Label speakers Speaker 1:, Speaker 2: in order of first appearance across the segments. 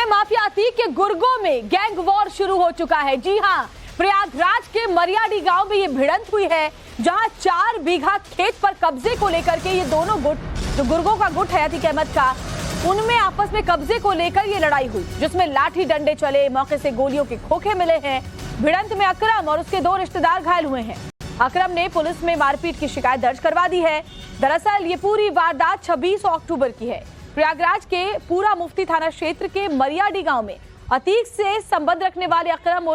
Speaker 1: Mafia Atiq के गुर्गों में gang war शुरू हो चुका है। जी हां, प्रयागराज के मरियाडी गांव में ये भिड़ंत हुई है, जहां 4 बीघा खेत पर कब्जे को लेकर के ये दोनों गुट, जो गुर्गों का गुट है अतीक अहमद का, उनमें आपस में कब्जे को लेकर ये लड़ाई हुई, जिसमें लाठी डंडे चले, मौके से गोलियों के खोखे मिले हैं। भिड़ंत में अकरम और उसके 2 रिश्तेदार घायल हुए हैं। अकरम ने पुलिस में मारपीट की शिकायत दर्ज करवा दी है। दरअसल ये पूरी वारदात 26 अक्टूबर की है। प्रयागराज के पूरा मुफ्ती थाना क्षेत्र के मरियाडी गांव में अतीक से संबंध रखने वाले अकरम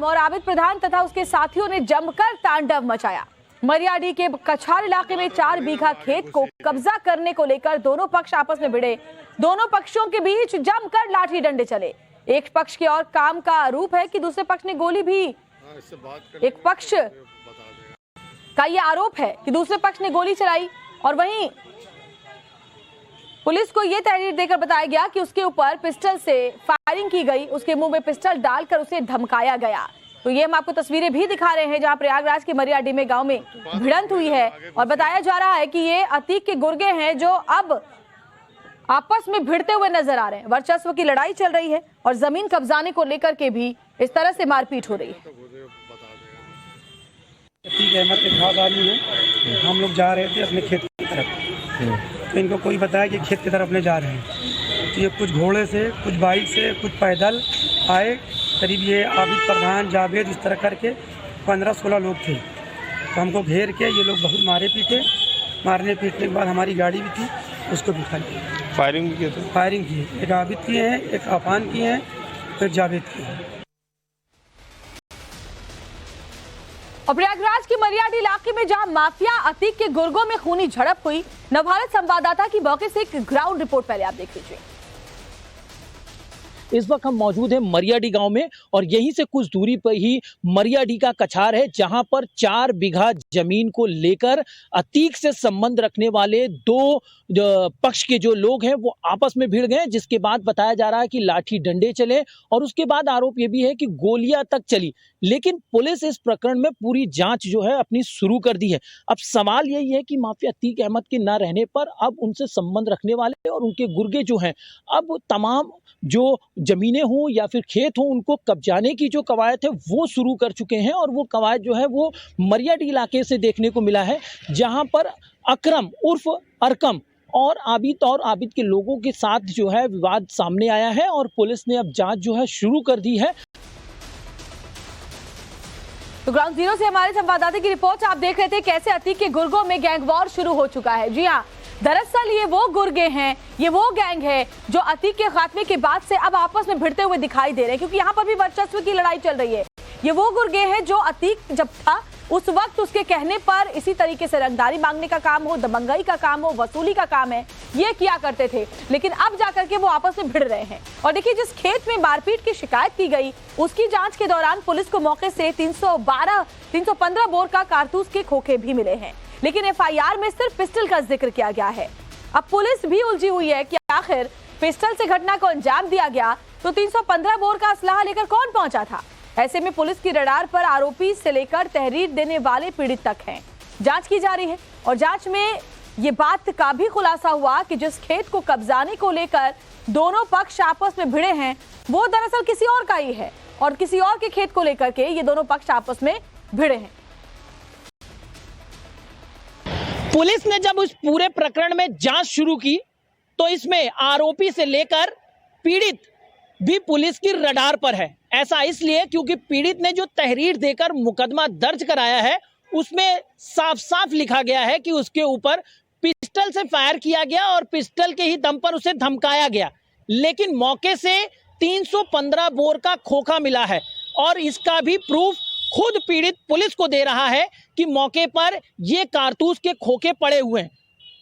Speaker 1: और आबिद प्रधान तथा उसके साथियों ने जमकर तांडव मचाया। मरियाडी के कछार इलाके में 4 बीघा खेत को कब्जा करने को लेकर दोनों पक्ष आपस में भिड़े। दोनों पक्षों के बीच जमकर लाठी डंडे चले। एक पक्ष के और काम का आरोप है कि दूसरे पक्ष ने गोली भी एक पक्ष का यह आरोप है कि दूसरे पक्ष ने गोली चलाई और वहीं पुलिस को यह तहरीर देकर बताया गया कि उसके ऊपर पिस्टल से फायरिंग की गई, उसके मुंह में पिस्टल डालकर उसे धमकाया गया। तो ये हम आपको तस्वीरें भी दिखा रहे हैं, जहां प्रयागराज के मरियाडी में गांव में भिड़ंत हुई है और बताया जा रहा है कि ये अतीक के गुर्गे हैं जो अब आपस में भिड़ते हुए नजर आ रहे हैं। वर्चस्व की लड़ाई चल रही है और जमीन कब्जाने को लेकर के भी इस तरह से मारपीट हो रही है।
Speaker 2: अतीक अहमद के खास आदमी है, हम लोग जा रहे थे अपने खेत की तरफ, तो इनको कोई बताया कि खेत की तरफ अपने जा रहे हैं। तो ये कुछ घोड़े से, कुछ बाइक से, कुछ पैदल आए। करीब ये आबिद प्रधान, जावेद, इस तरह करके 15-16 लोग थे। तो हमको घेर के ये लोग बहुत मारे पीटे। मारने पीटने के बाद हमारी गाड़ी भी थी, उसको भी खा लिया।
Speaker 3: फायरिंग भी किए थे?
Speaker 2: फायरिंग की, एक आबिद की है, एक अफान की है, फिर जावेद की है।
Speaker 1: और प्रयागराज की मरियाडी इलाके में जहां माफिया अतीक के गुर्गों में खूनी झड़प हुई, नवभारत संवाददाता की मौके से एक ग्राउंड रिपोर्ट पहले आप देख लीजिए।
Speaker 4: इस वक्त हम मौजूद हैं मरियाडी गांव में और यहीं से कुछ दूरी पर ही मरियाडी का कछार है, जहां पर 4 बीघा जमीन को लेकर अतीक से संबंध रखने वाले 2 पक्ष के जो लोग हैं वो आपस में भिड़ गए, जिसके बाद बताया जा रहा है कि लाठी डंडे चले और उसके बाद आरोप ये भी है कि गोलियां तक चली। लेकिन पुलिस इस प्रकरण में पूरी जांच जो है अपनी शुरू कर दी है। अब सवाल यही है कि माफिया अतीक अहमद के न रहने पर अब उनसे संबंध रखने वाले और उनके गुर्गे जो हैं, अब तमाम जो जमीनें हों या फिर खेत हों, उनको कब्जाने की जो कवायद है वो शुरू कर चुके हैं। और वो कवायद जो है वो मरियाडी इलाके से देखने को मिला है, जहां पर अकरम उर्फ अरकम और आबिद के लोगों के साथ जो है विवाद सामने आया है और पुलिस ने अब जांच जो है शुरू कर दी है।
Speaker 1: तो ग्राउंड जीरो से हमारे संवाददाता की रिपोर्ट आप देख रहे थे कैसे अतीक के गुर्गों में गैंग वॉर शुरू हो चुका है। जी हाँ, दरअसल ये वो गुर्गे हैं, ये वो गैंग है जो अतीक के खात्मे के बाद से अब आपस में भिड़ते हुए दिखाई दे रहे हैं, क्योंकि यहाँ पर भी वर्चस्व की लड़ाई चल रही है। ये वो गुर्गे हैं जो अतीक जब था उस वक्त उसके कहने पर इसी तरीके से रंगदारी मांगने का काम हो, दबंगई का काम हो, वसूली का काम है, ये किया करते थे। लेकिन अब जाकर के वो आपस में भिड़ रहे हैं। और देखिए, जिस खेत में मारपीट की शिकायत की गई उसकी जांच के दौरान पुलिस को मौके से 315 बोर का कारतूस के खोखे भी मिले हैं, लेकिन एफआईआर में सिर्फ पिस्टल का जिक्र किया गया है। अब पुलिस भी उलझी हुई है कि आखिर पिस्टल से घटना को अंजाम दिया गया तो 315 बोर का असलाह लेकर कौन पहुंचा था। ऐसे में पुलिस की रडार पर आरोपी से लेकर तहरीर देने वाले पीड़ित तक हैं। जांच की जा रही है और जांच में ये बात का भी खुलासा हुआ कि जिस खेत को कब्जाने को लेकर दोनों पक्ष आपस में भिड़े हैं वो दरअसल किसी और का ही है और किसी और के खेत को लेकर के ये दोनों पक्ष आपस में भिड़े हैं।
Speaker 4: पुलिस ने जब उस पूरे प्रकरण में जांच शुरू की तो इसमें आरोपी से लेकर पीड़ित भी पुलिस की रडार पर है। ऐसा इसलिए क्योंकि पीड़ित ने जो तहरीर देकर मुकदमा दर्ज कराया है उसमें साफ साफ लिखा गया है कि उसके ऊपर पिस्टल से फायर किया गया और पिस्टल के ही दम पर उसे धमकाया गया। लेकिन मौके से 315 बोर का खोखा मिला है और इसका भी प्रूफ खुद पीड़ित पुलिस को दे रहा है कि मौके पर ये कारतूस के खोखे पड़े हुए हैं।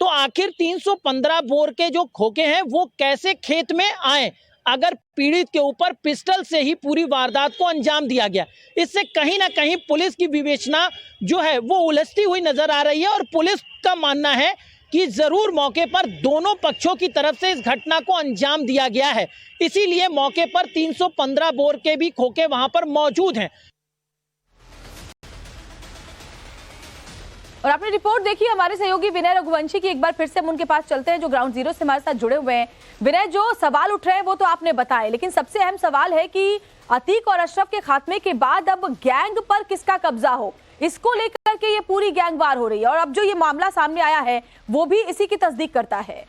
Speaker 4: तो आखिर 315 बोर के जो खोखे हैं वो कैसे खेत में आए, अगर पीड़ित के ऊपर पिस्टल से ही पूरी वारदात को अंजाम दिया गया। इससे कहीं ना कहीं पुलिस की विवेचना जो है वो उलझती हुई नजर आ रही है और पुलिस का मानना है कि जरूर मौके पर दोनों पक्षों की तरफ से इस घटना को अंजाम दिया गया है, इसीलिए मौके पर 315 बोर के भी खोखे वहां पर मौजूद हैं।
Speaker 1: और आपने रिपोर्ट देखी हमारे सहयोगी विनय रघुवंशी की। एक बार फिर से हम उनके पास चलते हैं जो ग्राउंड जीरो से हमारे साथ जुड़े हुए हैं। विनय, जो सवाल उठ रहे हैं वो तो आपने बताए, लेकिन सबसे अहम सवाल है कि अतीक और अशरफ के खात्मे के बाद अब गैंग पर किसका कब्जा हो, इसको लेकर के ये पूरी गैंगवार हो रही है। और अब जो ये मामला सामने आया है वो भी इसी की तस्दीक करता है।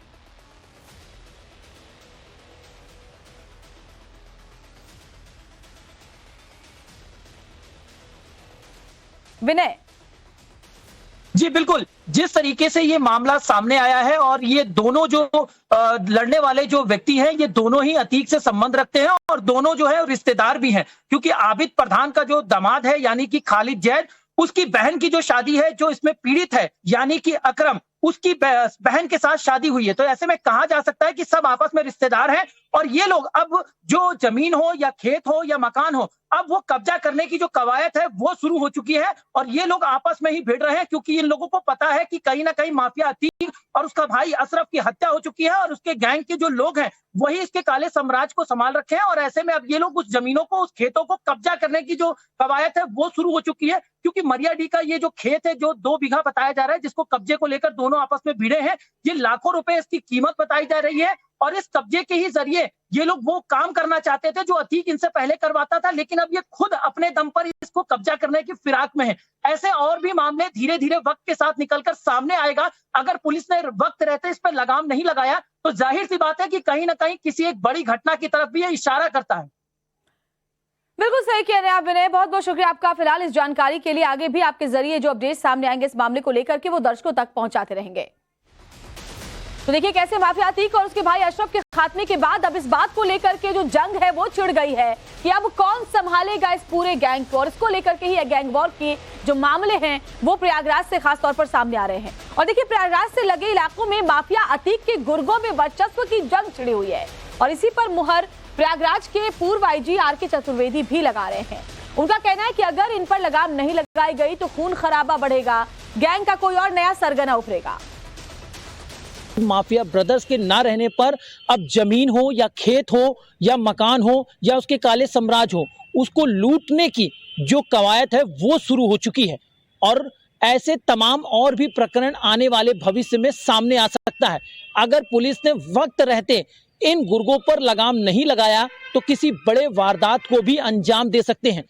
Speaker 1: विनय
Speaker 4: जी बिल्कुल, जिस तरीके से ये मामला सामने आया है और ये दोनों जो लड़ने वाले जो व्यक्ति हैं, ये दोनों ही अतीक से संबंध रखते हैं और दोनों जो है रिश्तेदार भी हैं, क्योंकि आबिद प्रधान का जो दामाद है यानी कि खालिद जैद, उसकी बहन की जो शादी है, जो इसमें पीड़ित है यानी कि अकरम, उसकी बहन के साथ शादी हुई है। तो ऐसे में कहा जा सकता है कि सब आपस में रिश्तेदार हैं और ये लोग अब जो जमीन हो या खेत हो या मकान हो, अब वो कब्जा करने की जो कवायद है वो शुरू हो चुकी है और ये लोग आपस में ही भिड़ रहे हैं, क्योंकि इन लोगों को पता है कि कहीं ना कहीं माफिया अतीक और उसका भाई अशरफ की हत्या हो चुकी है और उसके गैंग के जो लोग हैं वही इसके काले साम्राज्य को संभाल रखे हैं। और ऐसे में अब ये लोग उस जमीनों को, उस खेतों को कब्जा करने की जो कवायद है वो शुरू हो चुकी है, क्योंकि मरियाडी का ये जो खेत है जो 2 बीघा बताया जा रहा है, जिसको कब्जे को लेकर दोनों आपस में भिड़े हैं, ये लाखों रुपए इसकी कीमत बताई जा रही है। और इस कब्जे के ही जरिए ये लोग वो काम करना चाहते थे जो अतीक इनसे पहले करवाता था, लेकिन अब ये खुद अपने दम पर इसको कब्जा करने की फिराक में है। ऐसे और भी मामले धीरे धीरे वक्त के साथ निकलकर सामने आएगा। अगर पुलिस ने वक्त रहते इस पर लगाम नहीं लगाया तो जाहिर सी बात है कि कहीं ना कहीं किसी एक बड़ी घटना की तरफ भी ये इशारा करता है।
Speaker 1: बिल्कुल सही कह रहे हैं आप विनय, बहुत बहुत शुक्रिया आपका फिलहाल इस जानकारी के लिए। आगे भी आपके जरिए जो अपडेट सामने आएंगे इस मामले को लेकर के वो दर्शकों तक पहुंचाते रहेंगे। तो देखिए कैसे माफिया अतीक और उसके भाई अशरफ के खात्मे के बाद अब इस बात को लेकर के जो जंग है वो छिड़ गई है कि अब कौन संभालेगा इस पूरे गैंग को, और इसको लेकर के ही गैंग वॉर के जो मामले हैं वो प्रयागराज से खास तौर पर सामने आ रहे हैं। और देखिए प्रयागराज से लगे इलाकों में माफिया अतीक के गुर्गों में वर्चस्व की जंग छिड़ी हुई है और इसी पर मुहर प्रयागराज के पूर्व IG RK चतुर्वेदी भी लगा रहे हैं। उनका कहना है कि अगर इन पर लगाम नहीं लगाई गई तो खून खराबा बढ़ेगा, गैंग का कोई और नया सरगना उभरेगा।
Speaker 4: माफिया ब्रदर्स के ना रहने पर अब जमीन हो या खेत हो या मकान हो या उसके काले साम्राज्य हो, उसको लूटने की जो कवायद है वो शुरू हो चुकी है और ऐसे तमाम और भी प्रकरण आने वाले भविष्य में सामने आ सकता है। अगर पुलिस ने वक्त रहते इन गुर्गों पर लगाम नहीं लगाया तो किसी बड़े वारदात को भी अंजाम दे सकते हैं।